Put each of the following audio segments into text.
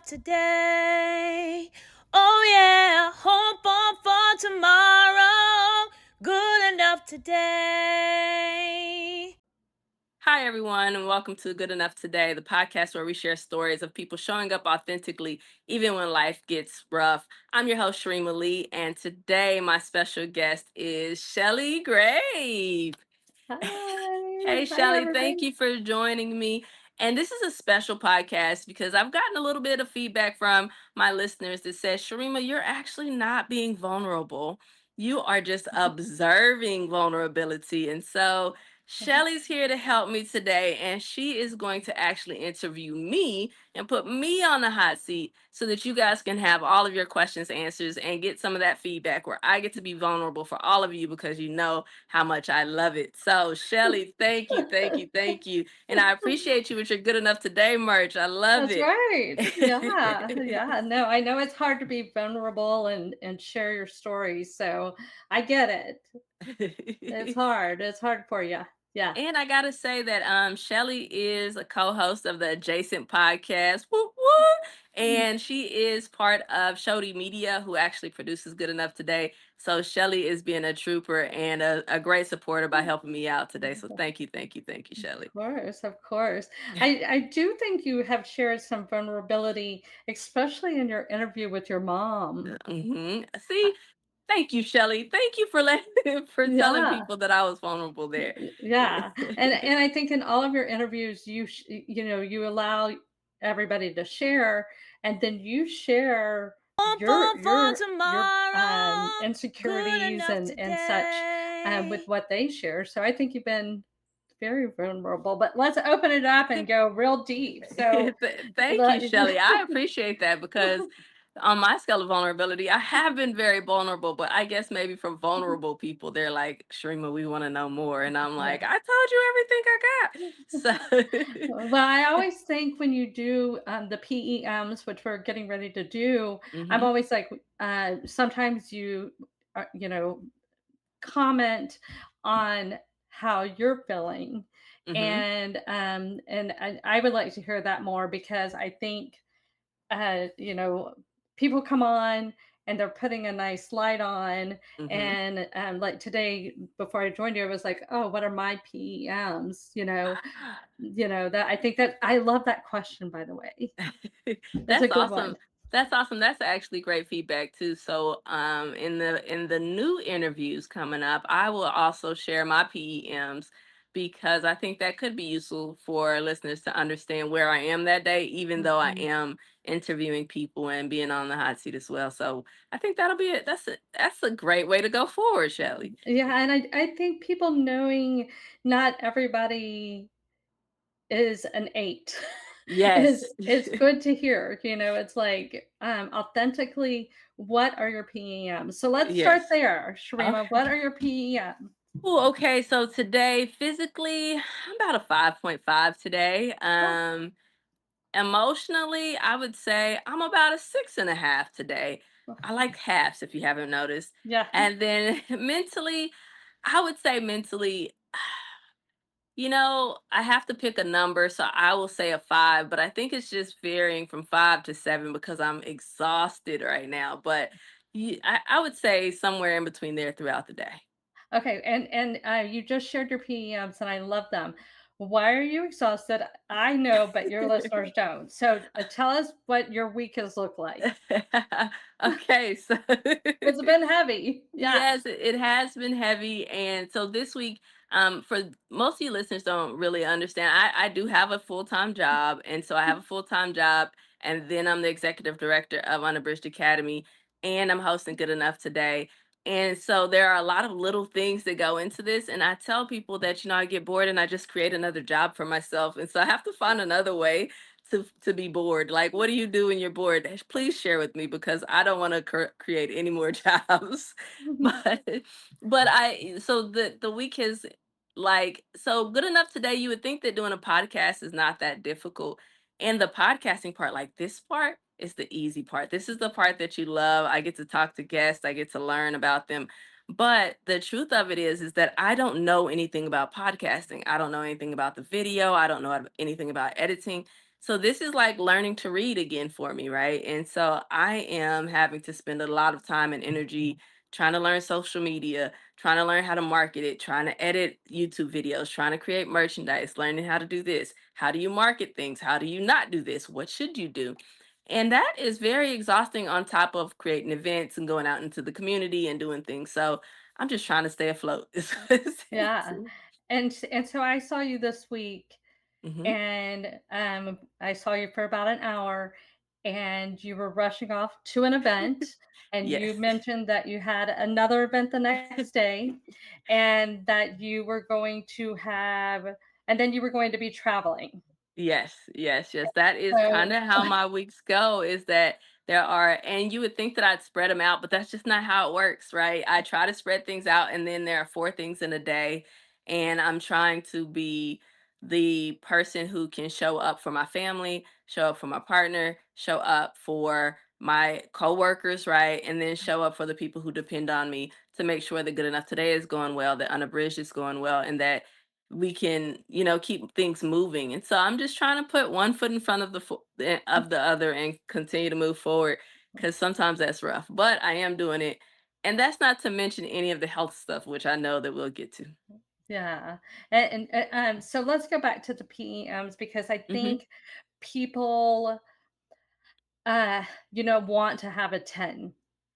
today. Oh yeah, hope on for tomorrow. Good enough today. Hi, everyone, and welcome to Good Enough Today, the podcast where we share stories of people showing up authentically, even when life gets rough. I'm your host, Cheremma Lee, and today my special guest is Shelly Grabe. Hi. Hey, Hi, Shelly, thank everybody. you for joining me. And this is a special podcast because I've gotten a little bit of feedback from my listeners that says, Sharima, you're actually not being vulnerable. You are just observing vulnerability. And so Shelly's here to help me today, and she is going to actually interview me and put me on the hot seat so that you guys can have all of your questions answers and get some of that feedback where I get to be vulnerable for all of you because you know how much I love it. So, Shelly, thank you, thank you, thank you. And I appreciate you with your Good Enough Today merch. I love That's it. right. Yeah. Yeah. No, I know it's hard to be vulnerable and share your stories. So I get it. It's hard. It's hard for you. Yeah. And I gotta say that Shelly is a co-host of the Adjacent podcast. Woo woo! And she is part of Shody Media, who actually produces Good Enough Today. So Shelly is being a trooper and a great supporter by helping me out today. So thank you, thank you, thank you, Shelly. Of course, of course. I do think you have shared some vulnerability, especially in your interview with your mom. Uh, See, thank you, Shelly. Thank you for letting for telling Yeah. people that I was vulnerable there. Yeah, and I think in all of your interviews, you allow everybody to share, and then you share Hope on for your tomorrow. Good insecurities enough and such, with today. what they share. So I think you've been very vulnerable. But let's open it up and go real deep. So, Thank you, Shelly. I appreciate that because on my scale of vulnerability, I have been very vulnerable, but I guess maybe for vulnerable people, they're like, Shrima, we want to know more. And I'm yeah. like, I told you everything I got. Well, I always think when you do the PEMs, which we're getting ready to do, I'm Hmm. always like, sometimes comment on how you're feeling, Hmm. and I would like to hear that more because I think uh, you know, people come on and they're putting a nice light on. Hmm. And like today, before I joined you, I was like, oh, what are my PEMs? That I think that I love that question, by the way. It's a That's good awesome. one. That's awesome. That's actually great feedback too. So in the new interviews coming up, I will also share my PEMs because I think that could be useful for listeners to understand where I am that day, even though I Mhm. am interviewing people and being on the hot seat as well. So I think that'll be it. That's a great way to go forward, Shelley. Yeah, and I think people knowing not everybody is an 8 Yes. is good to hear. It's like, authentically, what are your PEMs? So let's start Yes. there, Sharima. Okay. What are your PEMs? Oh, okay. So today, physically, I'm about a 5.5 today. Oh, Emotionally, I would say I'm about a 6.5 today. I like halves if you haven't noticed. yeah. And then mentally, I would say mentally, I have to pick a number, so I will say a 5, but I think it's just varying from 5 to 7 because I'm exhausted right now. But I would say somewhere in between there throughout the day. Okay, and you just shared your PEMs, and I love them. Why are you exhausted? I know, but your listeners don't. So tell us what your week has looked like. Okay, so It's been heavy. Yeah. yes, it has been heavy. And so this week, for most of you listeners don't really understand. I do have a full-time job. And so I have a full-time job, and then I'm the executive director of Unabridged Academy, and I'm hosting Good Enough Today. And so there are a lot of little things that go into this. And I tell people that, I get bored and I just create another job for myself. And so I have to find another way to be bored. Like, what do you do when you're bored? Please share with me because I don't want to create any more jobs. but so the week is like so good enough today. You would think that doing a podcast is not that difficult, and the podcasting part, like this part, is the easy part. This is the part that you love. I get to talk to guests. I get to learn about them. But the truth of it is that I don't know anything about podcasting. I don't know anything about the video. I don't know anything about editing. So this is like learning to read again for me, right? And so I am having to spend a lot of time and energy trying to learn social media, trying to learn how to market it, trying to edit YouTube videos, trying to create merchandise, learning how to do this. How do you market things? How do you not do this? What should you do? And that is very exhausting on top of creating events and going out into the community and doing things. So I'm just trying to stay afloat. Yeah. And so I saw you this week, Hmm. and I saw you for about an hour, and you were rushing off to an event, and you Yes. mentioned that you had another event the next day, and that you were going to have, and then you were going to be traveling. Yes, yes, yes. That is kind So of how my weeks go, is that there are, and you would think that I'd spread them out, but that's just not how it works, right? I try to spread things out, and then there are four things in a day, and I'm trying to be the person who can show up for my family, show up for my partner, show up for my coworkers, right? And then show up for the people who depend on me to make sure that Good Enough Today is going well, that Unabridged is going well, and that we can, keep things moving. And so I'm just trying to put one foot in front of of the other and continue to move forward, because sometimes that's rough, but I am doing it. And that's not to mention any of the health stuff, which I know that we'll get to. yeah, so let's go back to the PEMs, because I Hmm. think people, want to have a 10.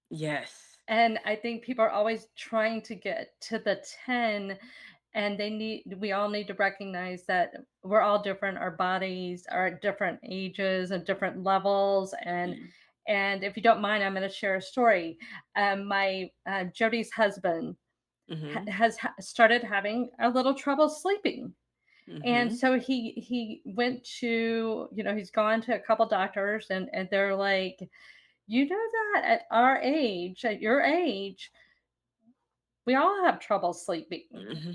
Yes. And I think people are always trying to get to the 10, and we all need to recognize that we're all different. Our bodies are at different ages and different levels. And if you don't mind, I'm going to share a story. My Jody's husband Hmm. started having a little trouble sleeping. And Hmm. so he went to, he's gone to a couple doctors, and they're like, you know, that at our age, at your age, we all have trouble sleeping. Hmm.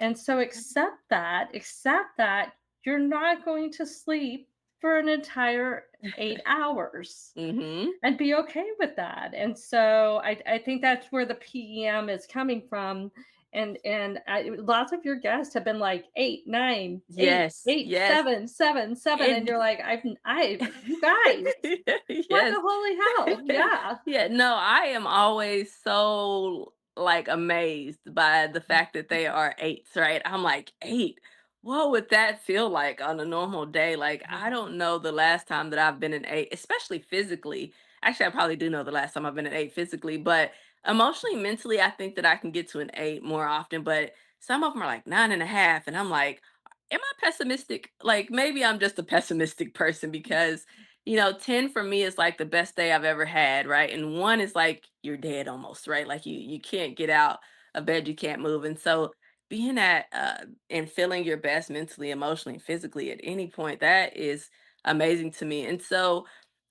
And so accept that you're not going to sleep for an entire 8 hours, Hmm. and be okay with that. And so I think that's where the PEM is coming from. And lots of your guests have been like eight, nine, eight, Yes, eight, yes. seven, seven, seven, and And you're like, you guys, what yes. the holy hell? Yeah. Yeah, no, I am always so like amazed by the fact that they are eights, right? I'm like, eight. What would that feel like on a normal day? Like, I don't know the last time that I've been an eight, especially physically. Actually, I probably do know the last time I've been an eight physically, but emotionally, mentally, I think that I can get to an eight more often. But some of them are like 9.5, and I'm like, am I pessimistic? Like, maybe I'm just a pessimistic person, because 10 for me is like the best day I've ever had, right? And one is like you're dead almost, right? Like you can't get out of bed, you can't move. And so being at and feeling your best mentally, emotionally, and physically at any point, that is amazing to me. And so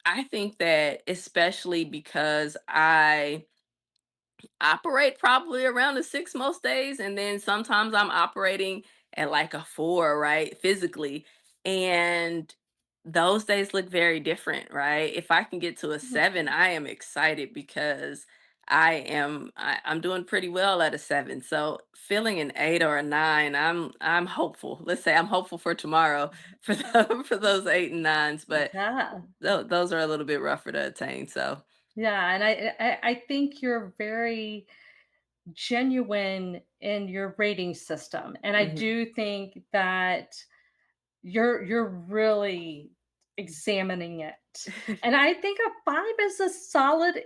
I think that, especially because I operate probably around a six most days, and then sometimes I'm operating at like a four, right, physically. And those days look very different, right? If I can get to a seven, I am excited, because I'm doing pretty well at a seven. So feeling an eight or a nine, I'm hopeful. Let's say I'm hopeful for tomorrow for for those eight and nines, but Yeah. those are a little bit rougher to attain. So. Yeah, and I think you're very genuine in your rating system, and I Mhm. do think that you're really examining it. And I think a 5 is a solid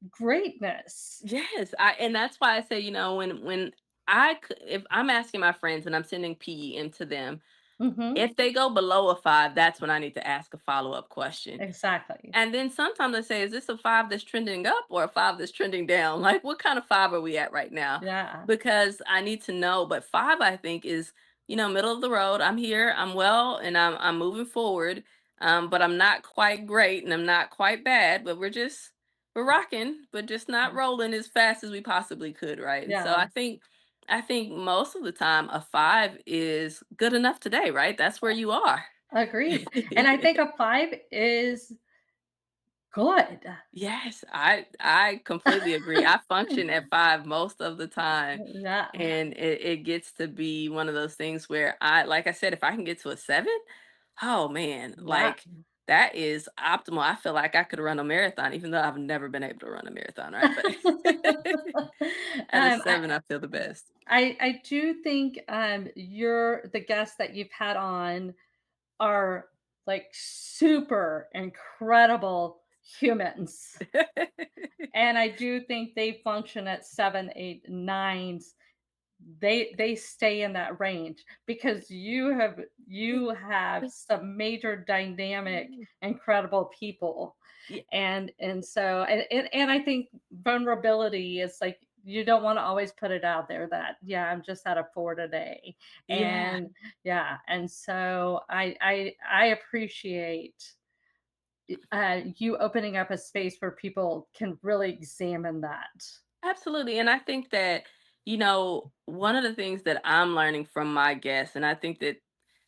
greatness. Yes, and that's why I say, when if I'm asking my friends and I'm sending PEM to them, Mhm. if they go below a five, that's when I need to ask a follow-up question. Exactly. And then sometimes I say, is this a five that's trending up or a five that's trending down? Like, what kind of five are we at right now? Yeah. Because I need to know. But five, I think, is, middle of the road. I'm here, I'm well, and I'm moving forward. But I'm not quite great and I'm not quite bad, but we're rocking, but just not rolling as fast as we possibly could, right? And so Yeah. I think most of the time a five is good enough today, right? That's where you are. Agreed. And I think a 5 is good. Yes, I completely agree. I function at five most of the time. Yeah. And it gets to be one of those things where, like I said, if I can get to a seven, Oh man, Yeah. like that is optimal. I feel like I could run a marathon, even though I've never been able to run a marathon, right? But at a um, I, 7, I feel the best. I do think the guests that you've had on are like super incredible humans. And I do think they function at 7, 8, 9s. They stay in that range because you have some major dynamic, incredible people. Yeah, And I think vulnerability is like you don't want to always put it out there that yeah, I'm just at a 4 today. yeah, And yeah, and so I appreciate you opening up a space where people can really examine that. absolutely. And I think that, one of the things that I'm learning from my guests, and I think that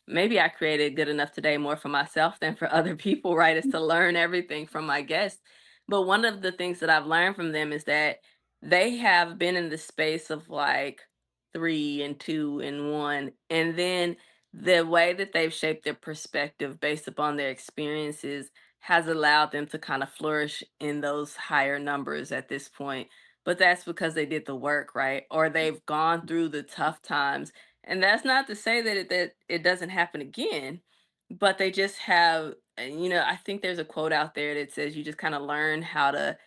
maybe I created good enough today more for myself than for other people, right? Is to learn everything from my guests. But one of the things that I've learned from them is that they have been in the space of like 3 and 2 and 1. And then the way that they've shaped their perspective based upon their experiences has allowed them to kind of flourish in those higher numbers at this point. But that's because they did the work, right? Or they've gone through the tough times, and that's not to say that it doesn't happen again, but they just have, I think there's a quote out there that says you just kind of learn how to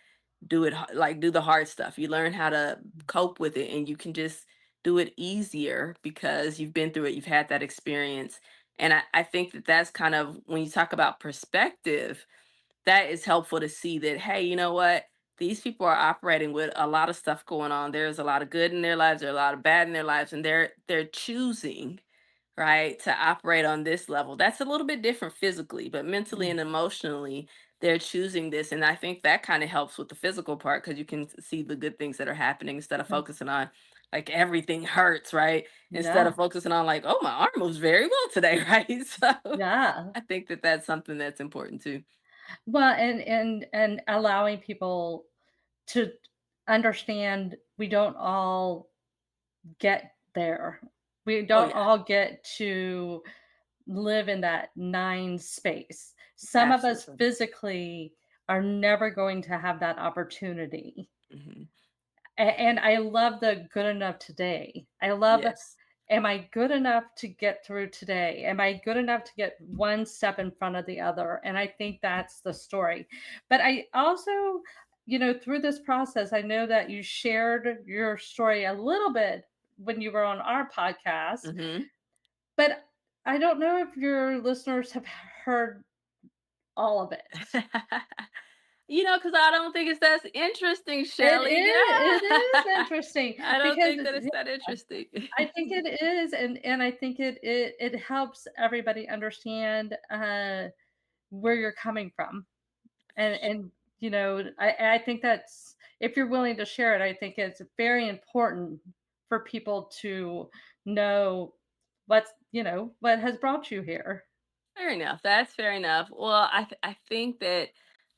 like do the hard stuff. You learn how to cope with it, and you can just do it easier because you've been through it, you've had that experience. And I think that that's kind of when you talk about perspective, that is helpful to see that, hey, you know what? These people are operating with a lot of stuff going on. There's a lot of good in their lives, there's a lot of bad in their lives, and they're choosing, right, to operate on this level. That's a little bit different physically, but mentally and emotionally, they're choosing this. And I think that kind of helps with the physical part because you can see the good things that are happening instead of focusing on like everything hurts, right? Instead of Yeah. focusing on like, oh, my arm moves very well today, right? So Yeah. I think that that's something that's important too. Well, and allowing people to understand we don't all get there. We Oh, don't yeah. all get to live in that 9 space. Some of us Absolutely. physically are never going to have that opportunity. Mhm. And I love the good enough today. I love, Yes. am I good enough to get through today? Am I good enough to get one step in front of the other? And I think that's the story. But I also, through this process, I know that you shared your story a little bit when you were on our podcast, Mhm. but I don't know if your listeners have heard all of it. Because I don't think it's that interesting, It Shelly. is it is Yeah. interesting I don't because think that it's that interesting. I think it is, and I think it helps everybody understand, where you're coming from, and, I think that's if you're willing to share it, I think it's very important for people to know what has brought you here. Fair enough. That's fair enough. Well, I think that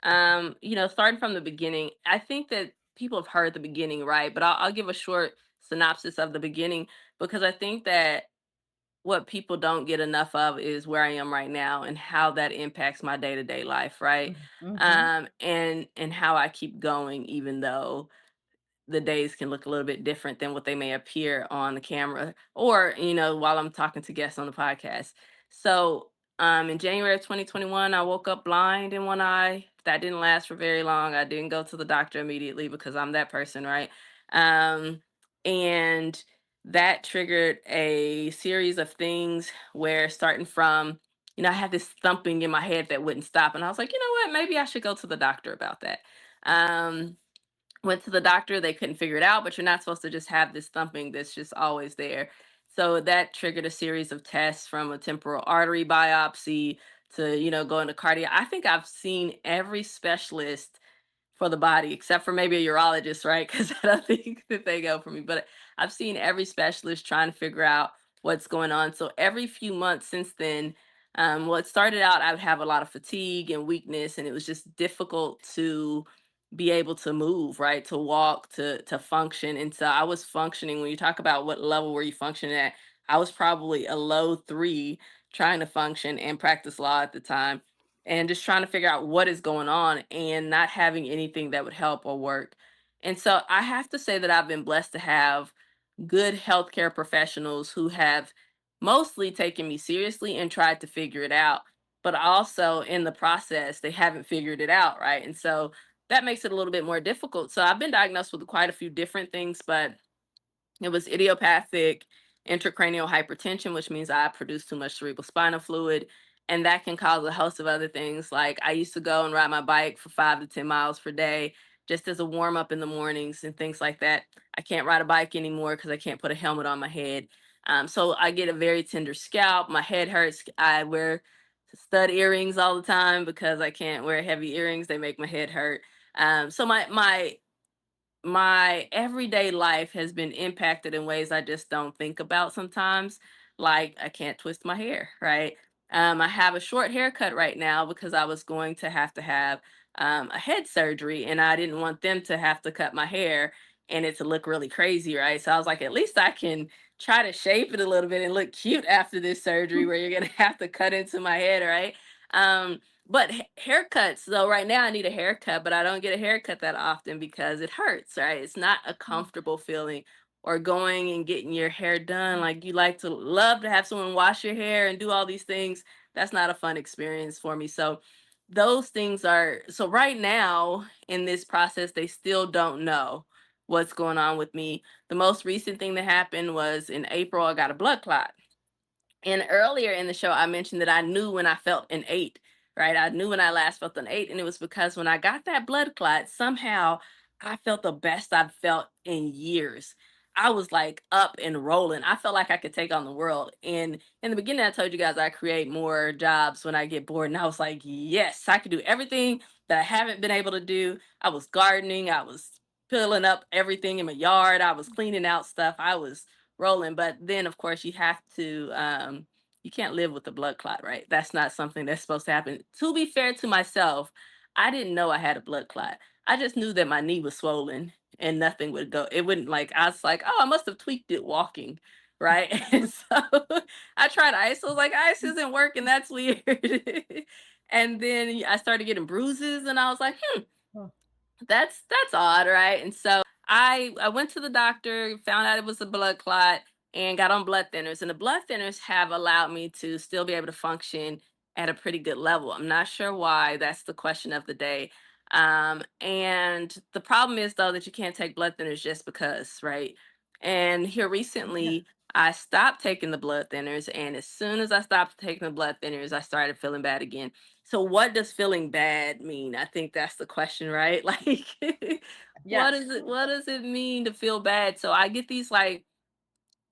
starting from the beginning, I think that people have heard the beginning, right? But I'll give a short synopsis of the beginning because I think that what people don't get enough of is where I am right now and how that impacts my day-to-day life, right? Mhm. And how I keep going even though the days can look a little bit different than what they may appear on the camera or while I'm talking to guests on the podcast. So in January of 2021, I woke up blind in one eye. That didn't last for very long. I didn't go to the doctor immediately because I'm that person, right? um and that triggered a series of things where starting from, I had this thumping in my head that wouldn't stop, and I was like, you know what, maybe I should go to the doctor about that. um Went to the doctor, they couldn't figure it out, but you're not supposed to just have this thumping that's just always there. So that triggered a series of tests from a temporal artery biopsy to, going to cardio. I think I've seen every specialist for the body, except for maybe a urologist, right? Because I don't think that they go for me. But I've seen every specialist trying to figure out what's going on. So every few months since then, well, it started out, I would have a lot of fatigue and weakness, and it was just difficult to be able to move, right? To walk, to function. And so I was functioning. When you talk about what level were you functioning at, I was probably a low 3, trying to function and practice law at the time, and just trying to figure out what is going on and not having anything that would help or work. And so I have to say that I've been blessed to have good healthcare professionals who have mostly taken me seriously and tried to figure it out. But also in the process, they haven't figured it out, right? And so that makes it a little bit more difficult. So I've been diagnosed with quite a few different things, but it was idiopathic intracranial hypertension, which means I produce too much cerebral spinal fluid. And that can cause a host of other things. Like I used to go and ride my bike for 5 to 10 miles per day just as a warm up in the mornings and things like that. I can't ride a bike anymore because I can't put a helmet on my head. So I get a very tender scalp. My head hurts. I wear stud earrings all the time because I can't wear heavy earrings. They make my head hurt. So my everyday life has been impacted in ways I just don't think about sometimes. Like I can't twist my hair, right? I have a short haircut right now because I was going to have a head surgery, and I didn't want them to have to cut my hair and it to look really crazy, right? So I was like, at least I can try to shape it a little bit and look cute after this surgery where you're gonna have to cut into my head, right? But haircuts, though, right now I need a haircut, but I don't get a haircut that often because it hurts, right? It's not a comfortable feeling. Or going and getting your hair done. Like you like to love to have someone wash your hair and do all these things. That's not a fun experience for me. So those things are so right now in this process, they still don't know what's going on with me. The most recent thing that happened was in April, I got a blood clot. And earlier in the show, I mentioned that I knew when I felt an eight, right? I knew when I last felt an eight. And it was because when I got that blood clot, somehow I felt the best I've felt in years. I was like up and rolling. I felt like I could take on the world. And in the beginning, I told you guys I create more jobs when I get bored. And I was like, yes, I could do everything that I haven't been able to do. I was gardening, I was filling up everything in my yard, I was cleaning out stuff. I was rolling. But then, of course, you can't live with the blood clot, right? That's not something that's supposed to happen. To be fair to myself, I didn't know I had a blood clot. I just knew that my knee was swollen and nothing would go. It wouldn't like, I was like, oh, I must have tweaked it walking. Right. And so I tried ice. I was like, ice isn't working. That's weird. And then I started getting bruises and I was like, Oh, that's odd, right? And so I went to the doctor, found out it was a blood clot, and got on blood thinners. And the blood thinners have allowed me to still be able to function at a pretty good level. I'm not sure why. That's the question of the day. And the problem is though that you can't take blood thinners just because, right? And here yeah. recently, I stopped taking the blood thinners, and as soon as I stopped taking the blood thinners, I started feeling bad again. So what does feeling bad mean? I think that's the question, right? Like Yes. what does it mean to feel bad? So I get these like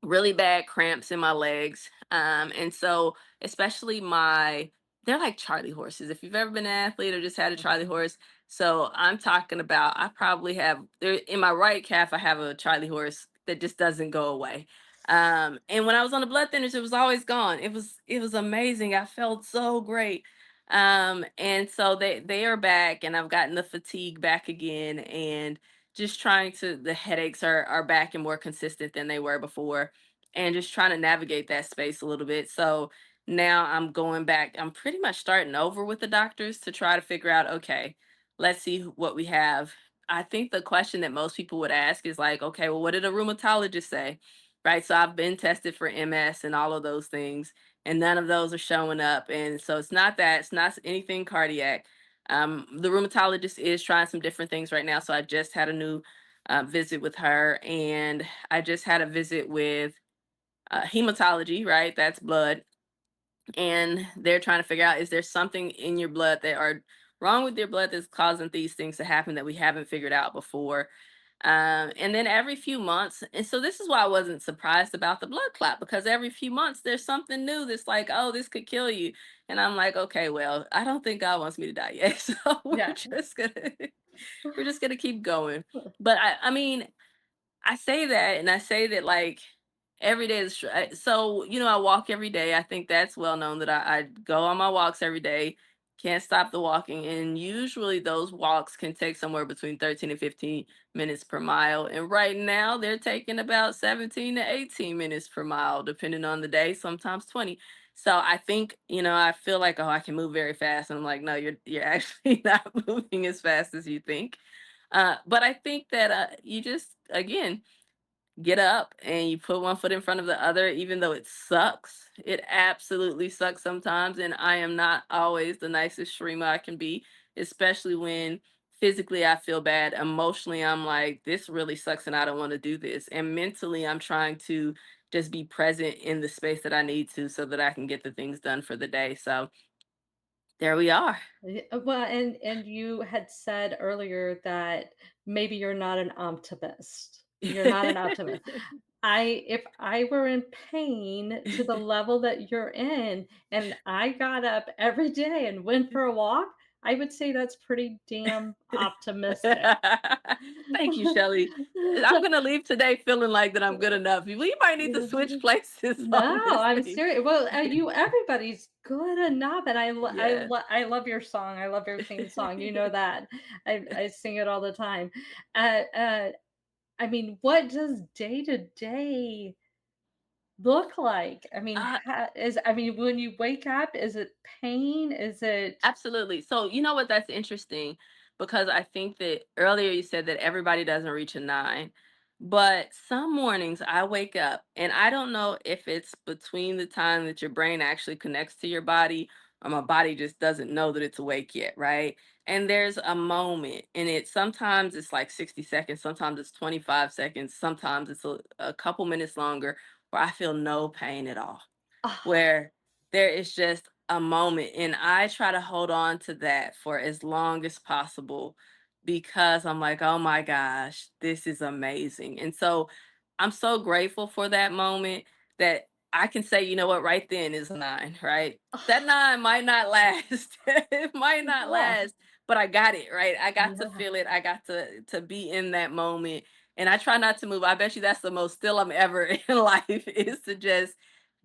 really bad cramps in my legs. And so especially they're like Charlie horses. If you've ever been an athlete or just had a Charlie horse. So I'm talking about I probably have there in my right calf, I have a Charlie horse that just doesn't go away. And when I was on the blood thinners, it was always gone. It was amazing. I felt so great. And so they are back and I've gotten the fatigue back again and just trying to the headaches are back and more consistent than they were before, and just trying to navigate that space a little bit. So now I'm going back, I'm pretty much starting over with the doctors to try to figure out, okay, let's see what we have. I think the question that most people would ask is like, okay, well, what did a rheumatologist say? Right. So I've been tested for MS and all of those things, and none of those are showing up. And so it's not that, it's not anything cardiac. The rheumatologist is trying some different things right now. So I just had a new visit with her, and I just had a visit with hematology, right? That's blood. And they're trying to figure out, is there something in your blood that are wrong with your blood that's causing these things to happen that we haven't figured out before. And then every few months, and so this is why I wasn't surprised about the blood clot, because every few months there's something new that's like, oh, this could kill you. And I'm like, okay, well, I don't think God wants me to die yet. So Yeah. we're just gonna keep going. But I mean, I say that, and I say that like every day is so I walk every day. I think that's well known that I go on my walks every day. Can't stop the walking, and usually those walks can take somewhere between 13 and 15 minutes per mile. And right now they're taking about 17 to 18 minutes per mile, depending on the day, sometimes 20. So I think, I feel like, oh, I can move very fast. And I'm like, no, you're actually not moving as fast as you think. But I think that you just, again, get up and you put one foot in front of the other, even though it sucks. It absolutely sucks sometimes. And I am not always the nicest Shrema I can be, especially when physically I feel bad. Emotionally, I'm like, this really sucks and I don't want to do this. And mentally, I'm trying to just be present in the space that I need to so that I can get the things done for the day. So there we are. Well, and you had said earlier that maybe you're not an optimist. You're not an optimist. If I were in pain to the level that you're in, and I got up every day and went for a walk, I would say that's pretty damn optimistic. Thank you, Shelly. I'm gonna leave today feeling like that I'm good enough. We might need to switch places No, on this I'm thing. serious. Well, everybody's good enough, and Yes. I love your song. I love your theme song. You know that. I sing it all the time. Uh, I mean, what does day to day look like? I mean, Uh, I mean, when you wake up, is it pain? Is it Absolutely. So, you know what? That's interesting because I think that earlier you said that everybody doesn't reach a nine, but some mornings I wake up and I don't know if it's between the time that your brain actually connects to your body or my body just doesn't know that it's awake yet, right? And there's a moment, and sometimes it's like 60 seconds, sometimes it's 25 seconds, sometimes it's a couple minutes longer where I feel no pain at all, oh, where there is just a moment, and I try to hold on to that for as long as possible because I'm like, oh my gosh, this is amazing. And so I'm so grateful for that moment that I can say, you know what, right then is a nine, right? That oh, nine might not last. It might not yeah, last, but I got it, right? I got to yeah. feel it. I got to be in that moment. And I try not to move. I bet you that's the most still I'm ever in life, is to just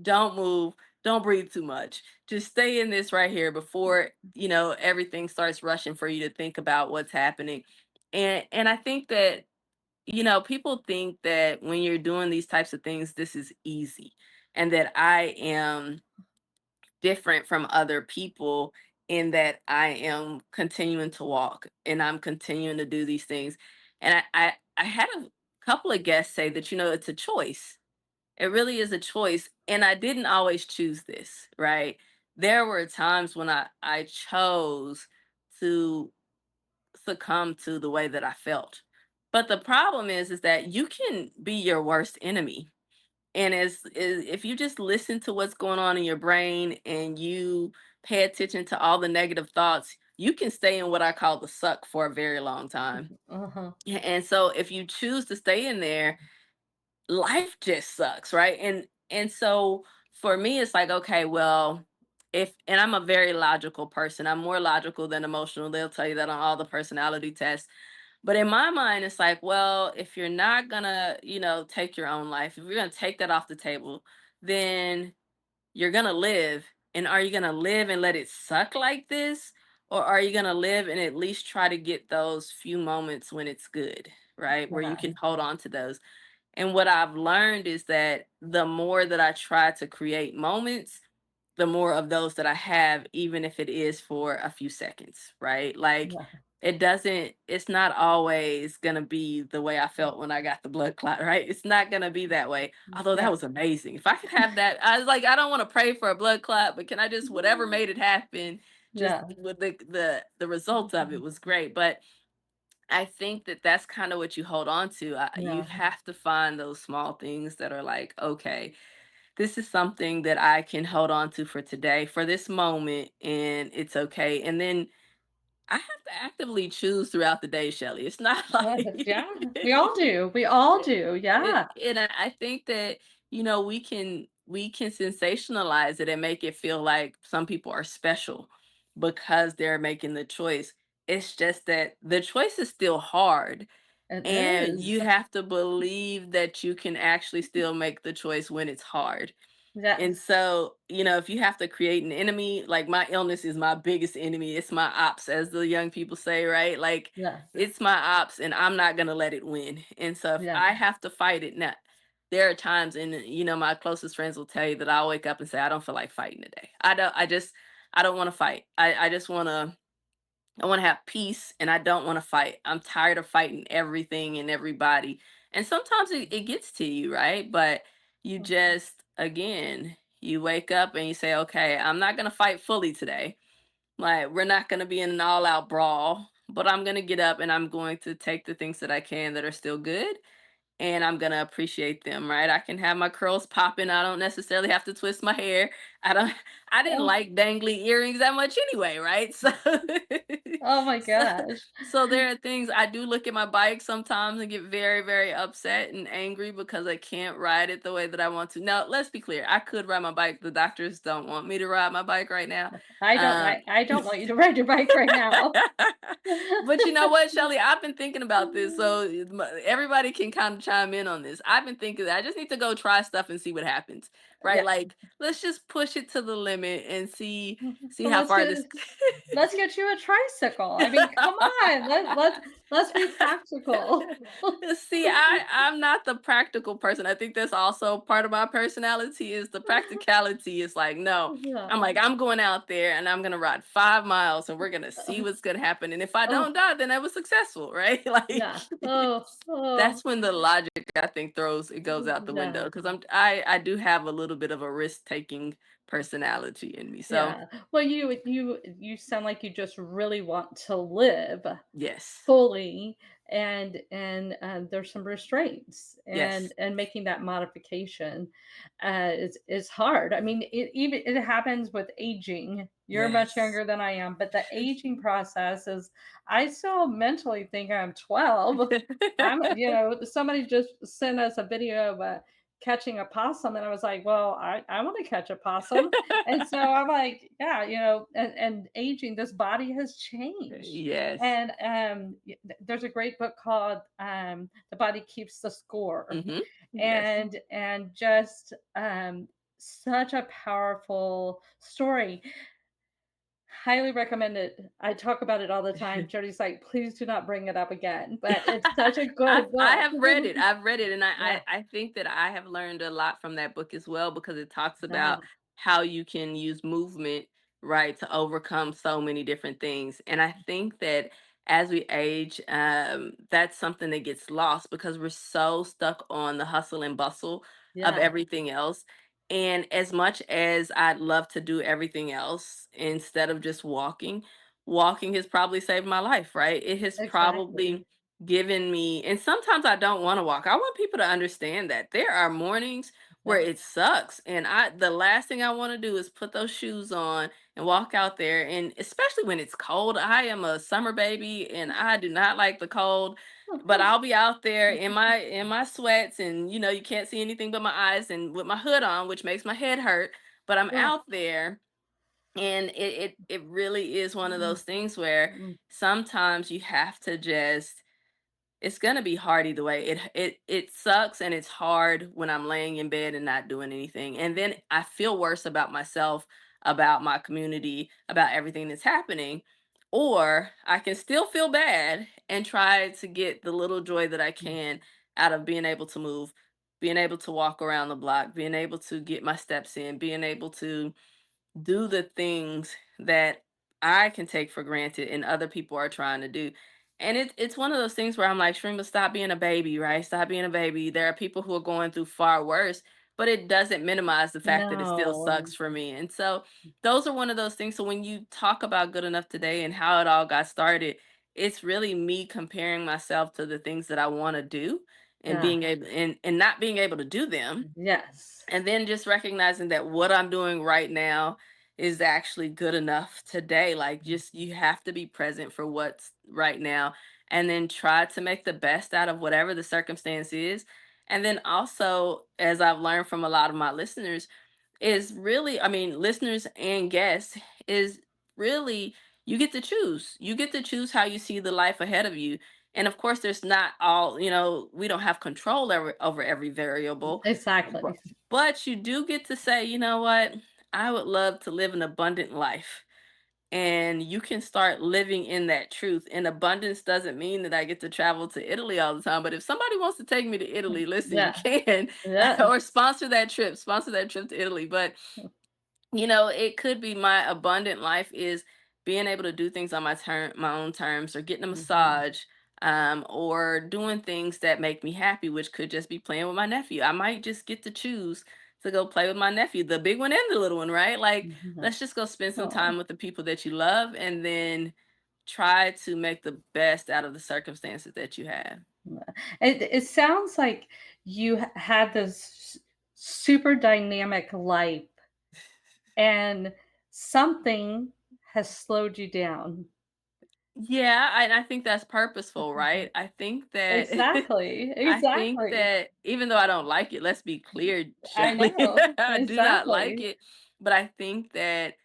don't move, don't breathe too much. Just stay in this right here before, everything starts rushing for you to think about what's happening. And I think that, people think that when you're doing these types of things, this is easy and that I am different from other people in that I am continuing to walk and I'm continuing to do these things. And I had a couple of guests say that, it's a choice. It really is a choice. And I didn't always choose this, right? There were times when I chose to succumb to the way that I felt. But the problem is that you can be your worst enemy. And if you just listen to what's going on in your brain and you pay attention to all the negative thoughts, you can stay in what I call the suck for a very long time. Uh-huh. And so if you choose to stay in there, life just sucks, right? And so for me it's like, okay, well, if and I'm a very logical person. I'm more logical than emotional. They'll tell you that on all the personality tests. But in my mind it's like, well, if you're not gonna, take your own life, if you're gonna take that off the table, then you're gonna live. And are you gonna live and let it suck like this? Or are you gonna live and at least try to get those few moments when it's good, right? Where you Yeah. can hold on to those. And what I've learned is that the more that I try to create moments, the more of those that I have, even if it is for a few seconds, right? Like Yeah. it's not always gonna be the way I felt when I got the blood clot, right? It's not gonna be that way. Although that Yeah. was amazing. If I could have that, I was like, I don't want to pray for a blood clot, but can I just whatever made it happen, just Yeah. with the results of it was great. But I think that that's kind of what you hold on to. You Yeah. have to find those small things that are like, okay, this is something that I can hold on to for today, for this moment, and it's okay. And then I have to actively choose throughout the day, Shelly. It's not Yeah, like yeah. We all do. We all do. Yeah. and I think that, we can sensationalize it and make it feel like some people are special because they're making the choice. It's just that the choice is still hard, It and is. you have to believe that you can actually still make the choice when it's hard. And Yes. so, if you have to create an enemy, like my illness is my biggest enemy. It's my ops, as the young people say, right? Like Yes. it's my ops and I'm not going to let it win. And so if Yeah. I have to fight it now, there are times, and my closest friends will tell you that I'll wake up and say, I don't feel like fighting today. I don't want to fight. I just I want to have peace, and I don't want to fight. I'm tired of fighting everything and everybody. And sometimes it gets to you, right? But you just, again, you wake up and you say, okay, I'm not going to fight fully today. Like, we're not going to be in an all out brawl, but I'm going to get up and I'm going to take the things that I can that are still good, and I'm gonna appreciate them, right? I can have my curls popping. I don't necessarily have to twist my hair. I don't I didn't Oh, like dangly earrings that much anyway, right? So oh my so gosh. so there are things. I do look at my bike sometimes and get very, very upset and angry because I can't ride it the way that I want to. Now, let's be clear. I could ride my bike. The doctors don't want me to ride my bike right now. Um I don't want you to ride your bike right now. But you know what, Shelly? I've been thinking about this, so everybody can kind of chime in on this. I've been thinking that I just need to go try stuff and see what happens, right? Yeah. Like, let's just push it to the limit and see Well, how far this. let's get you a tricycle. I mean, come on. Let's be practical. See, I'm not the practical person. I think that's also part of my personality is the practicality. Is like, no, Yeah. I'm like, I'm going out there and I'm gonna ride 5 miles and we're gonna see what's gonna happen. And if I Oh, don't die, then I was successful, right? Like, yeah. Oh, oh, that's when the logic, I think, goes out the window, yeah. because I do have a little bit of a risk taking personality in me. So Yeah. Well, you sound like you just really want to live yes, fully, and there's some restraints, yes, and making that modification is hard. I mean, it happens with aging. You're much yes. younger than I am, but the aging process is, I still mentally think I'm 12. Somebody just sent us a video of catching a possum, and I was like, well, I want to catch a possum. And so I'm like, yeah, and aging, this body has changed. Yes. And there's a great book called The Body Keeps the Score. Hmm. Yes. And just such a powerful story. Highly recommend it. I talk about it all the time. Jody's like, please do not bring it up again. But it's such a good I book. have read it. I've read it, and Yeah. I think that I have learned a lot from that book as well, because it talks Yeah. about how you can use movement, right, to overcome so many different things. And I think that as we age, that's something that gets lost because we're so stuck on the hustle and bustle of Yeah. everything else. And as much as I'd love to do everything else instead of just walking, walking has probably saved my life, right? It has Exactly. probably given me, and sometimes I don't want to walk. I want people to understand that there are mornings where Yeah. it sucks, and the last thing I want to do is put those shoes on and walk out there, and especially when it's cold. I am a summer baby and I do not like the cold, but I'll be out there in my sweats, and you can't see anything but my eyes, and with my hood on, which makes my head hurt, but I'm Oh, out there. And it really is one of mm, those things where mm, sometimes you have to just, it's gonna be hard either way. It sucks and it's hard when I'm laying in bed and not doing anything. And then I feel worse about myself, about my community, about everything that's happening. Or I can still feel bad and try to get the little joy that I mm. can out of being able to move, being able to walk around the block, being able to get my steps in, being able to do the things that I can take for granted and other people are trying to do. And it's one of those things where I'm like, Shrima, stop being a baby, right? Stop being a baby. There are people who are going through far worse, but it doesn't minimize the fact that it still No. sucks for me. And so those are one of those things. So when you talk about Good Enough Today and how it all got started, it's really me comparing myself to the things that I want to do and Yeah. being able and not being able to do them, Yes. and then just recognizing that what I'm doing right now is actually good enough today. Like, just you have to be present for what's right now, and then try to make the best out of whatever the circumstance is. And then also, as I've learned from a lot of my listeners, is really, I mean, listeners and guests, is really, you get to choose. You get to choose how you see the life ahead of you. And of course, there's not all, we don't have control over every variable, Exactly. but, but you do get to say, you know what, I would love to live an abundant life. and you can start living in that truth. And abundance doesn't mean that I get to travel to Italy all the time, but if somebody wants to take me to Italy, listen, you Yeah. can. Yeah. Or sponsor that trip to Italy. But it could be my abundant life is being able to do things on my own terms, or getting a Mhm. massage, or doing things that make me happy, which could just be playing with my nephew. I might just get to choose to go play with my nephew, the big one and the little one, right? Like, Mhm. let's just go spend some Oh, time with the people that you love, and then try to make the best out of the circumstances that you have. yeah. It sounds like you had this super dynamic life, and something has slowed you down. Yeah, and I think that's purposeful, right? I think that Exactly. I think Exactly. that even though I don't like it, let's be clear, I Shelly, know. I do not like Exactly. it, but I think that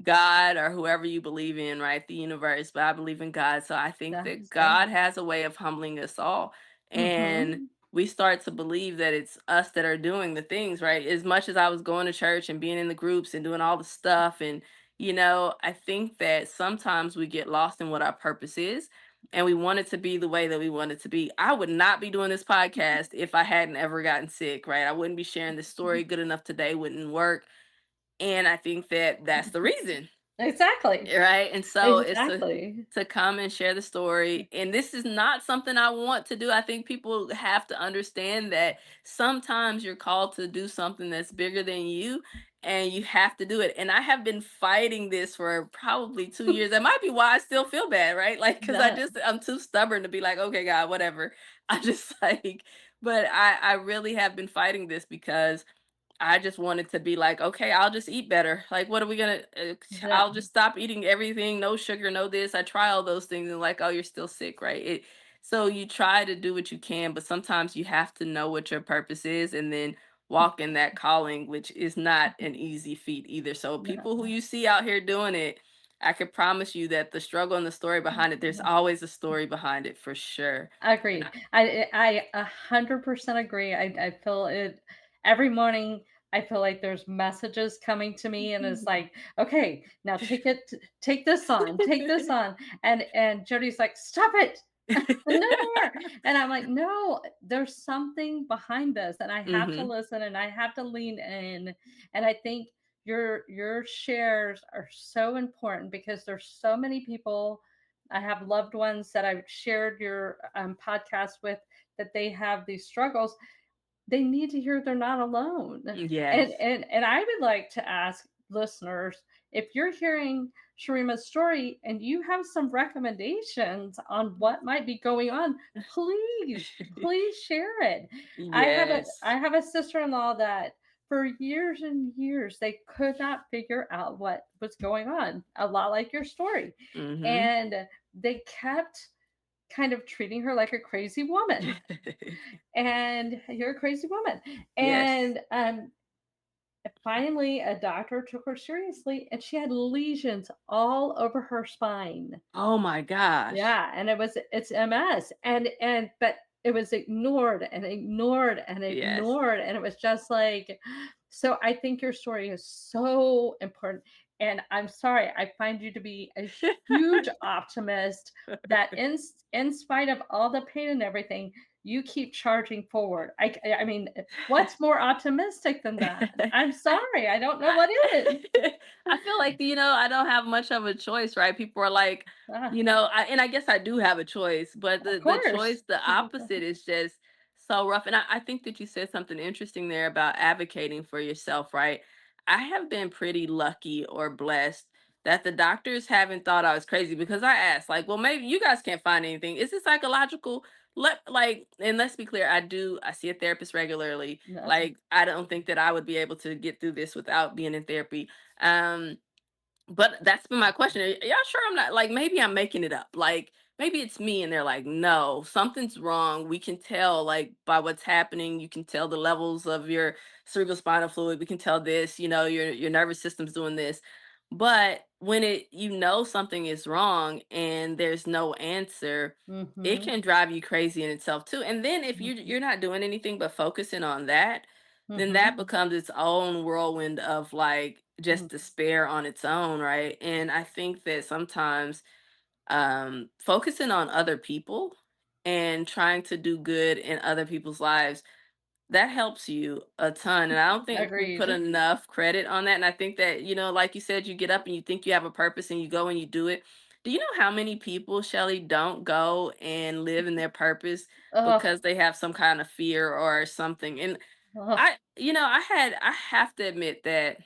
God, or whoever you believe in, right? The universe, but I believe in God. So I think Yeah, that same. God has a way of humbling us all. And Mhm. we start to believe that it's us that are doing the things, right? As much as I was going to church and being in the groups and doing all the stuff, and I think that sometimes we get lost in what our purpose is, and we want it to be the way that we want it to be. I would not be doing this podcast if I hadn't ever gotten sick, right? I wouldn't be sharing this story. Good enough today wouldn't work. And I think that that's the reason. Exactly. Right. And so it's Exactly. to come and share the story. And this is not something I want to do. I think people have to understand that sometimes you're called to do something that's bigger than you, and you have to do it. And I have been fighting this for probably 2 years. That might be why I still feel bad, right? Like, because That I'm too stubborn to be like, okay, God, whatever. I just like, but I really have been fighting this because I just wanted to be like, okay, I'll just eat better. Like, what are we gonna? that I'll just stop eating everything, no sugar, no this. I try all those things, and like, oh, you're still sick, right? So you try to do what you can, but sometimes you have to know what your purpose is, and then walk in that calling, which is not an easy feat either. So people who that you see out here doing it, I can promise you that the struggle and the story behind it, there's always a story behind it for sure. And agreed. I 100% agree. I feel it every morning. I feel like there's messages coming to me, and it's like, okay, now take this on, and Jody's like, stop it, no more. And I'm like, no, there's something behind this, and I have to hmm listen, and I have to lean in. And I think your shares are so important because there's so many people. I have loved ones that I've shared your podcast with, that they have these struggles. They need to hear they're not alone. And Yes. and I would like to ask listeners, if you're hearing Cheremma's story and you have some recommendations on what might be going on, please share it. I Yes. have a sister-in-law that for years and years they could not figure out what was going on, a lot like your story. hmm And they kept kind of treating her like a crazy woman, and you're a crazy woman. Yes. And finally, a doctor took her seriously, and she had lesions all over her spine. Oh my gosh. Yeah, and it's MS, and but it was ignored and ignored and Yes. ignored, and it was just like, so I think your story is so important. And I'm sorry, I find you to be a huge optimist, that in spite of all the pain and everything, you keep charging forward. I mean, what's more optimistic than that? I'm sorry, I don't know I what is. I feel like, I don't have much of a choice, right? People are like, Ah, and I guess I do have a choice, but of the course. choice, the opposite is just so rough. And I think that you said something interesting there about advocating for yourself, right? I have been pretty lucky or blessed that the doctors haven't thought I was crazy, because I asked, like, well, maybe you guys can't find anything. Is it psychological? And let's be clear, I see a therapist regularly. No, Like, I don't think that I would be able to get through this without being in therapy. Um, but that's been my question. Are y'all sure I'm not, like, maybe I'm making it up? Like, maybe it's me, and they're like, no, something's wrong. We can tell, like, by what's happening. You can tell the levels of your cerebral spinal fluid. We can tell this, your nervous system's doing this. But when something is wrong and there's no answer, it mhm, can drive you crazy in itself too. And then if mhm, you're not doing anything but focusing on that, then mhm, that becomes its own whirlwind of, like, Mhm. just despair on its own, right? And I think that sometimes focusing on other people and trying to do good in other people's lives, that helps you a ton. And I don't think we put Agreed. enough credit on that. And I think that, like you said, you get up and you think you have a purpose and you go and you do it. Do you know how many people, Shelly, don't go and live in their purpose Oh, because they have some kind of fear or something? And oh, I have to admit that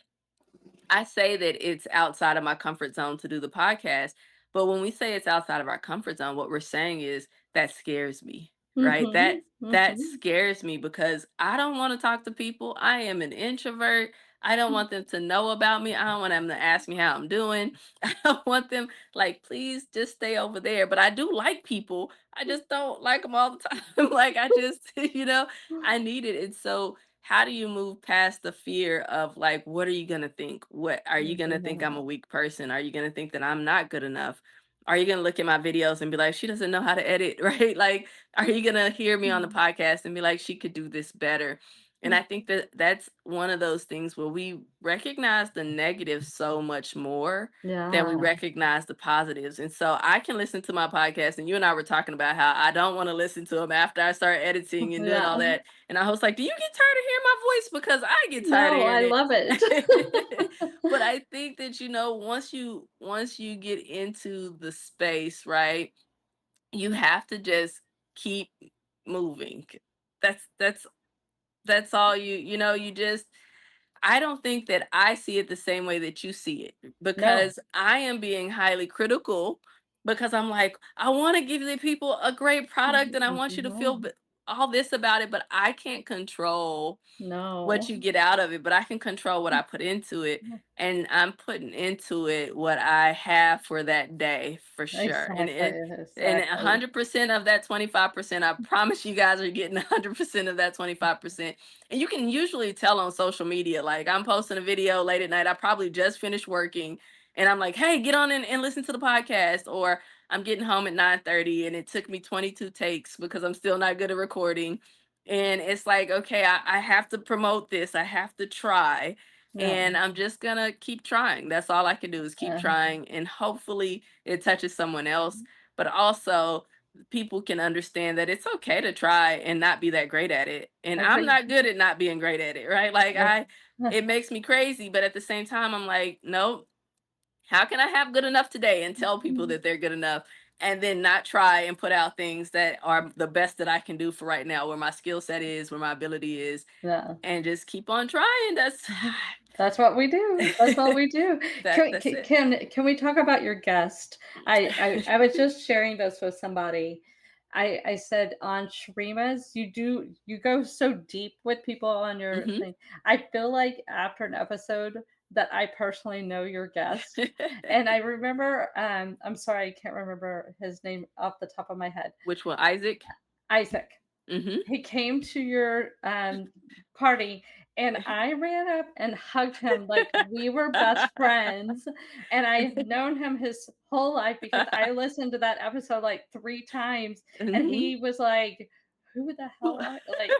I say that it's outside of my comfort zone to do the podcast, but when we say it's outside of our comfort zone, what we're saying is that scares me, right? That mhm, that mhm. scares me because I don't want to talk to people. I am an introvert. I don't want them to know about me. I don't want them to ask me how I'm doing. I don't want them like, please just stay over there. But I do like people. I just don't like them all the time. Like I just, I need it. And so how do you move past the fear of like, what are you going to think? What are you going to think? I'm a weak person? Are you going to think that I'm not good enough? Are you going to look at my videos and be like, she doesn't know how to edit? Right? Like, are you going to hear me on the podcast and be like, she could do this better? And I think that that's one of those things where we recognize the negatives so much more than we Yeah, recognize the positives. And so I can listen to my podcast, and you and I were talking about how I don't want to listen to them after I start editing and doing all yeah. that. And I was like, do you get tired of hearing my voice? Because I get tired of No, I hearing love it. it. But I think that, once you get into the space, right, you have to just keep moving. That's all you just I don't think that I see it the same way that you see it No. because I am being highly critical because I'm like, I want to give the people a great product and I want you to feel Mhm. all this about it, but I can't control what No. you get out of it, but I can control what I put into it. And I'm putting into it what I have for that day for sure. And Exactly, it and exactly. 100% of that 25%, I promise you guys are getting 100% of that 25%. And you can usually tell on social media, like I'm posting a video late at night. I probably just finished working and I'm like, hey, get on in and listen to the podcast. Or I'm getting home at 9:30 and it took me 22 takes because I'm still not good at recording, and it's like, okay, I have to promote this, I have to try, Yeah. and I'm just gonna keep trying. That's all I can do is keep Uh, trying, and hopefully it touches someone else. But also people can understand that it's okay to try and not be that great at it, and I'm agreed. not good at not being great at it, right? Like Uh, it makes me crazy, but at the same time I'm like, nope, how can I have good enough today and tell people that they're good enough and then not try and put out things that are the best that I can do for right now, where my skill set is, where my ability is, yeah. and just keep on trying. That's That's what we do. That's what we do. that that's it. Can we talk about your guest? I was just sharing this with somebody. I said on Sharima's, you go so deep with people on your Hmm. thing. I feel like after an episode that I personally know your guest. And I remember, I'm sorry, I can't remember his name off the top of my head. Which one, Isaac? Isaac. Hmm. He came to your party and I ran up and hugged him like we were best friends. And I've known him his whole life because I listened to that episode like 3 times. And Hmm. he was like, who the hell are like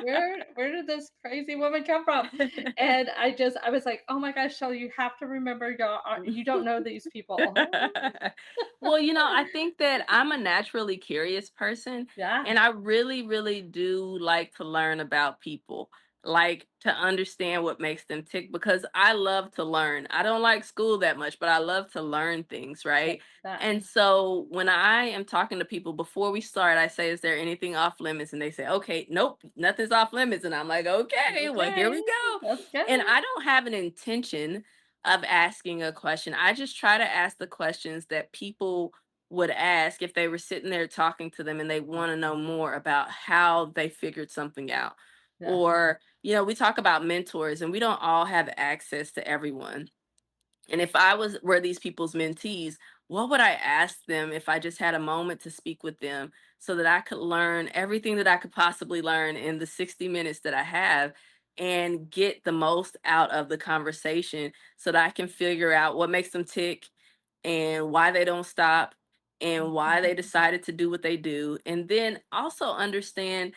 where did this crazy woman come from? And I was like, oh my gosh, Shelly, you have to remember you don't know these people. Well, I think that I'm a naturally curious person, Yeah, and I really, really do like to learn about people, like to understand what makes them tick because I love to learn. I don't like school that much, but I love to learn things, right? that And so when I am talking to people before we start, I say, is there anything off limits? And they say, okay, nope, nothing's off limits. And I'm like, okay, well, here okay. we go. Let's And go. I don't have an intention of asking a question. I just try to ask the questions that people would ask if they were sitting there talking to them and they want to know more about how they figured something out. Yeah. Or, we talk about mentors and we don't all have access to everyone. And if I were these people's mentees, what would I ask them if I just had a moment to speak with them so that I could learn everything that I could possibly learn in the 60 minutes that I have and get the most out of the conversation so that I can figure out what makes them tick and why they don't stop and why they decided to do what they do. And then also understand,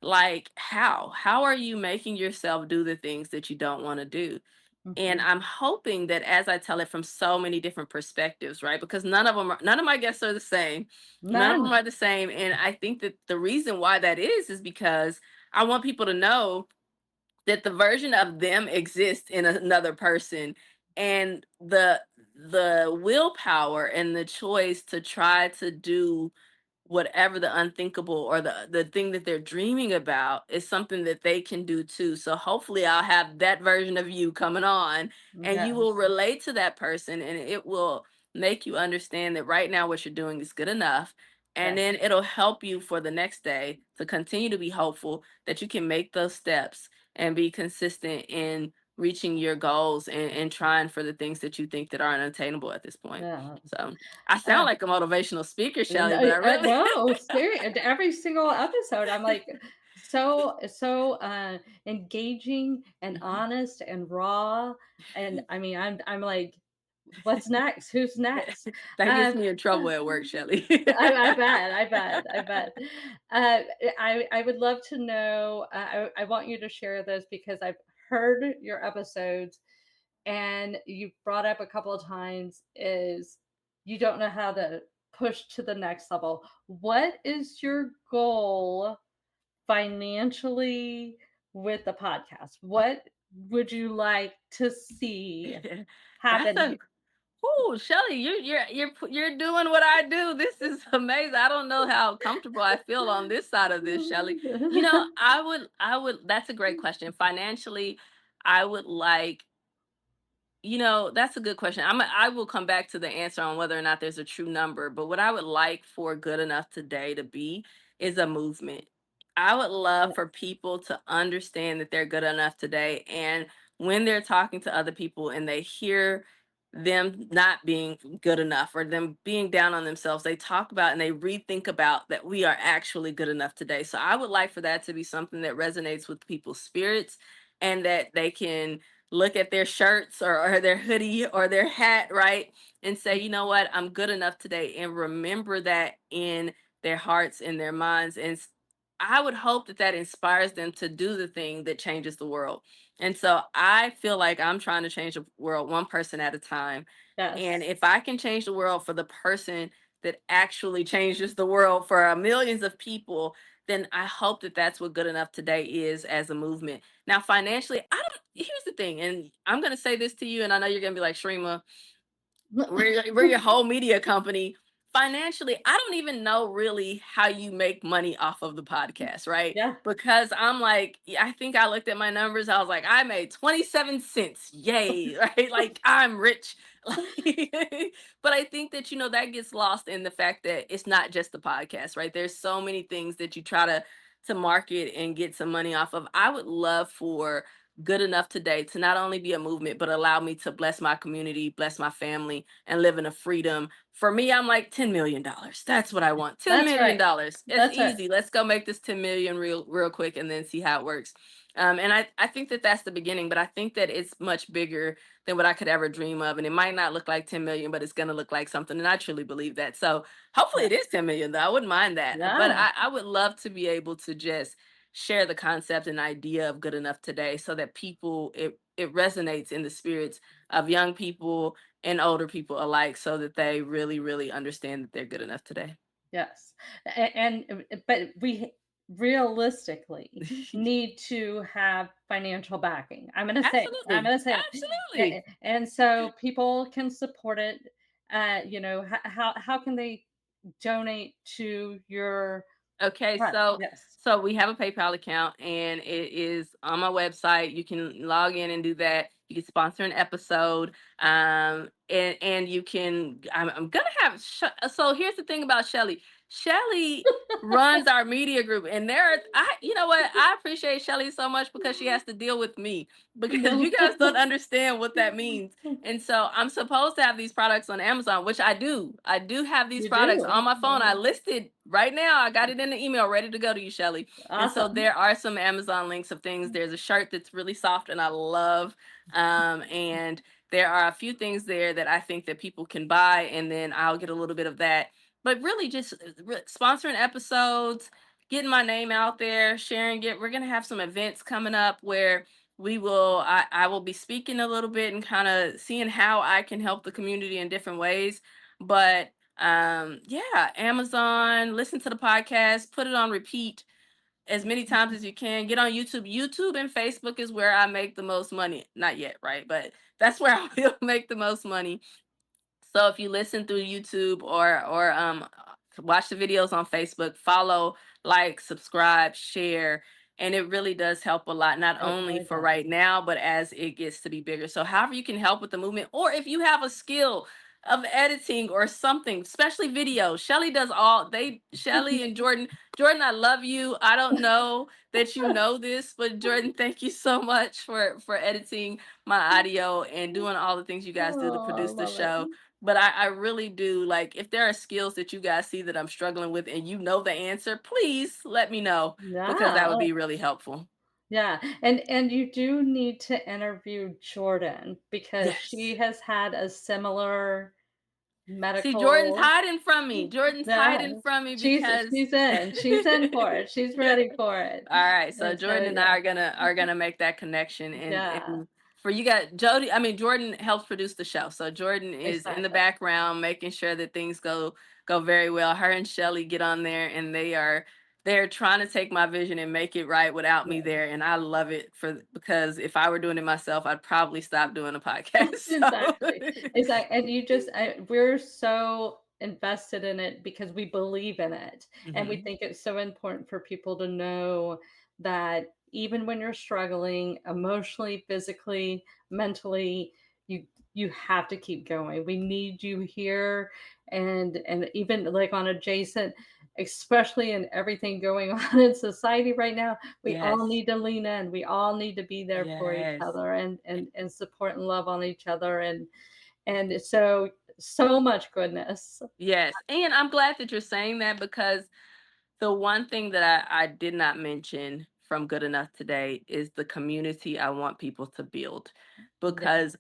like, how are you making yourself do the things that you don't want to do? And Mhm. I'm hoping that as I tell it from so many different perspectives, right? Because none of my guests are the same. None of them None. are the same. And I think that the reason why that is because I want people to know that the version of them exists in another person, and the willpower and the choice to try to do whatever the unthinkable or the thing that they're dreaming about is something that they can do too. So hopefully I'll have that version of you coming on, and you will Yes. relate to that person, and it will make you understand that right now what you're doing is good enough. And Yes. then it'll help you for the next day to continue to be hopeful that you can make those steps and be consistent in reaching your goals and trying for the things that you think that aren't attainable at this point. Yeah. So I sound Uh, like a motivational speaker, and Shelly, but I really no, seriously, every single episode, I'm like so engaging and honest and raw. And I mean, I'm like, what's next? Who's next? that gets Um, me in trouble at work, Shelly. I bet, I bet. Uh, I would love to know. I want you to share this because I've heard your episodes, and you brought up a couple of times is you don't know how to push to the next level. What is your goal financially with the podcast? What would you like to see That's happen? a Oh, Shelly, you're doing what I do. This is amazing. I don't know how comfortable I feel on this side of this, Shelly. I would. That's a great question. Financially, I would like that's a good question. I will come back to the answer on whether or not there's a true number, but what I would like for good enough today to be is a movement. I would love for Yes, people to understand that they're good enough today, and when they're talking to other people and they hear them not being good enough or them being down on themselves, they talk about and they rethink about that we are actually good enough today. So I would like for that to be something that resonates with people's spirits, and that they can look at their shirts or their hoodie or their hat, right? And say, you know what, I'm good enough today. And remember that in their hearts and their minds. And I would hope that that inspires them to do the thing that changes the world. And so I feel like I'm trying to change the world one person at a time. And yes, if I can change the world for the person that actually changes the world for millions of people, then I hope that that's what good enough today is as a movement. Now, financially, I don't. Here's the thing, and I'm gonna say this to you, and I know you're gonna be like, Shrema, we're your whole media company. Financially, I don't even know really how you make money off of the podcast, right? yeah. Because I'm like, I think I looked at my numbers. I was like, I made 27 cents. Yay. Right. Like I'm rich. But I think that, that gets lost in the fact that it's not just the podcast, right? There's so many things that you try to market and get some money off of. I would love for good enough today to not only be a movement, but allow me to bless my community, bless my family, and live in a freedom. For me, I'm like $10 million. That's what I want. $10 That's million. right. dollars. It's That's right. easy. Let's go make this 10 million real quick and then see how it works. And I think that that's the beginning, but I think that it's much bigger than what I could ever dream of. And it might not look like 10 million, but it's going to look like something. And I truly believe that. So hopefully Yeah. it is 10 million, though. I wouldn't mind that. But Yeah. I would love to be able to just share the concept and idea of good enough today so that people it resonates in the spirits of young people and older people alike, so that they really understand that they're good enough today. Yes. But we realistically need to have financial backing. I'm Absolutely. gonna say it. Absolutely. And so people can support it. How can they donate to your Okay, product? so Yes. so we have a PayPal account, and it is on my website. You can log in and do that. You can sponsor an episode, and you can. I'm gonna have. So here's the thing about Shelly. Shelly runs our media group, and you know what? I appreciate Shelly so much because she has to deal with me, because you guys don't understand what that means. And so I'm supposed to have these products on Amazon, which I do. I do have these You products do. on my phone. I listed right now. I got it in the email ready to go to you, Shelly. And so Awesome. there are some Amazon links of things. There's a shirt that's really soft and I love. And there are a few things there that I think that people can buy, and then I'll get a little bit of that. But really just sponsoring episodes, getting my name out there, sharing it. We're going to have some events coming up where I will be speaking a little bit and kind of seeing how I can help the community in different ways. But yeah, Amazon, listen to the podcast, put it on repeat as many times as you can. Get on YouTube. YouTube and Facebook is where I make the most money. Not yet, right? But that's where I will make the most money. So if you listen through YouTube or watch the videos on Facebook, follow, like, subscribe, share, and it really does help a lot, not It only really for does. right now, but as it gets to be bigger. So however you can help with the movement, or if you have a skill of editing or something, especially video. Shelly does all they Shelly and Jordan. Jordan, I love you. I don't know that you know this, but Jordan, thank you so much for editing my audio and doing all the things you guys do to Oh, I produce the love it. show. But I really do, like, if there are skills that you guys see that I'm struggling with and you know the answer, please let me know, because that Yeah. would be really helpful. Yeah, and you do need to interview Jordan because Yes. she has had a similar See, Jordan's medical. hiding from me. Jordan's Yeah, hiding from me she's because she's in for it. She's ready for it. all right, so And so Jordan and yeah, I are gonna make that connection, yeah, and for you guys, Jody, I mean Jordan helps produce the show, so Jordan is in the exactly. background making sure that things go very well. Her and Shelly get on there, and they're trying to take my vision and make it right without me Yeah. there, and I love it because if I were doing it myself, I'd probably stop doing a podcast. So Exactly. Exactly. And we're so invested in it because we believe in it. And we Mhm. think it's so important for people to know that even when you're struggling emotionally, physically, mentally, you you have to keep going. We need you here and even like on adjacent, especially in everything going on in society right now, we all Yes, need to lean in. We all need to be there for each yes. other and support and love on each other and so much goodness. Yes, and I'm glad that you're saying that, because the one thing that I did not mention from Good Enough today is the community I want people to build. Yeah. Because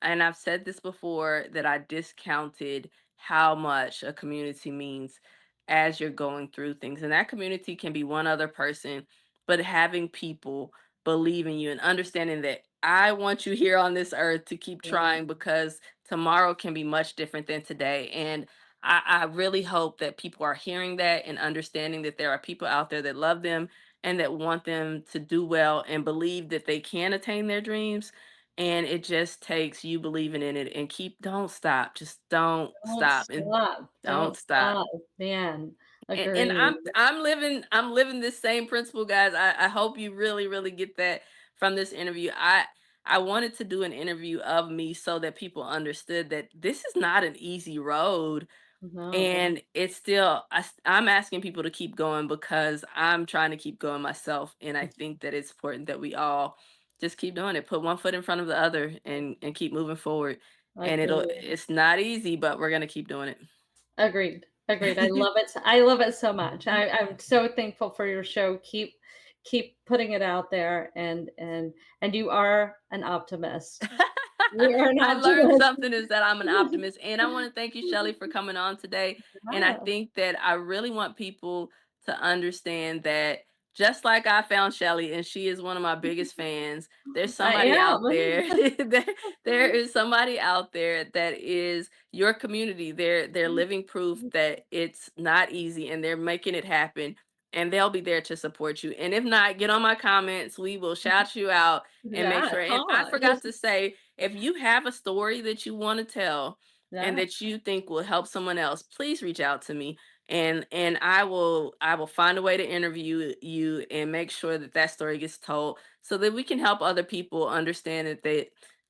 and I've said this before, that I discounted how much a community means as you're going through things. And that community can be one other person, but having people believe in you and understanding that I want you here on this earth to keep Yeah. trying, because tomorrow can be much different than today. And I really hope that people are hearing that and understanding that there are people out there that love them and that want them to do well and believe that they can attain their dreams. And it just takes you believing in it, and don't stop. Just don't Don't stop, and stop. don't Don't stop. stop. Man, And agreed. I'm living this same principle, guys. I hope you really, really get that from this interview. I wanted to do an interview of me so that people understood that this is not an easy road, No, and it's still I'm asking people to keep going because I'm trying to keep going myself, and I think that it's important that we all just keep doing it. Put one foot in front of the other and keep moving forward. And agreed. it's not easy, but we're gonna keep doing Agreed. Agreed. I it. love it. I love it so much. I'm so thankful for your show. Keep putting it out there and you are an optimist. You are an I learned optimist. something, is that I'm an optimist. And I want to thank you, Shelly, for coming on today. And I Yeah, think that I really want people to understand that, just like I found Shelly, and she is one of my biggest fans, there's I somebody out am. there. There is somebody out there that is your community. They're living proof that it's not easy, and they're making it happen. And they'll be there to support you. And if not, get on my comments. We will shout you out and make Yeah, sure. And I talk. forgot to say, if you have a story that you want to tell and Yeah, that you think will help someone else, please reach out to me, and I will find a way to interview you and make sure that that story gets told, so that we can help other people understand that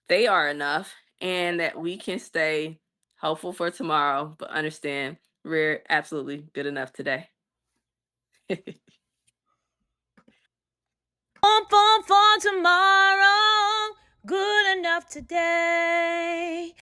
they are enough, and that we can stay hopeful for tomorrow, but understand we're absolutely good enough today. Hope for tomorrow, good enough today.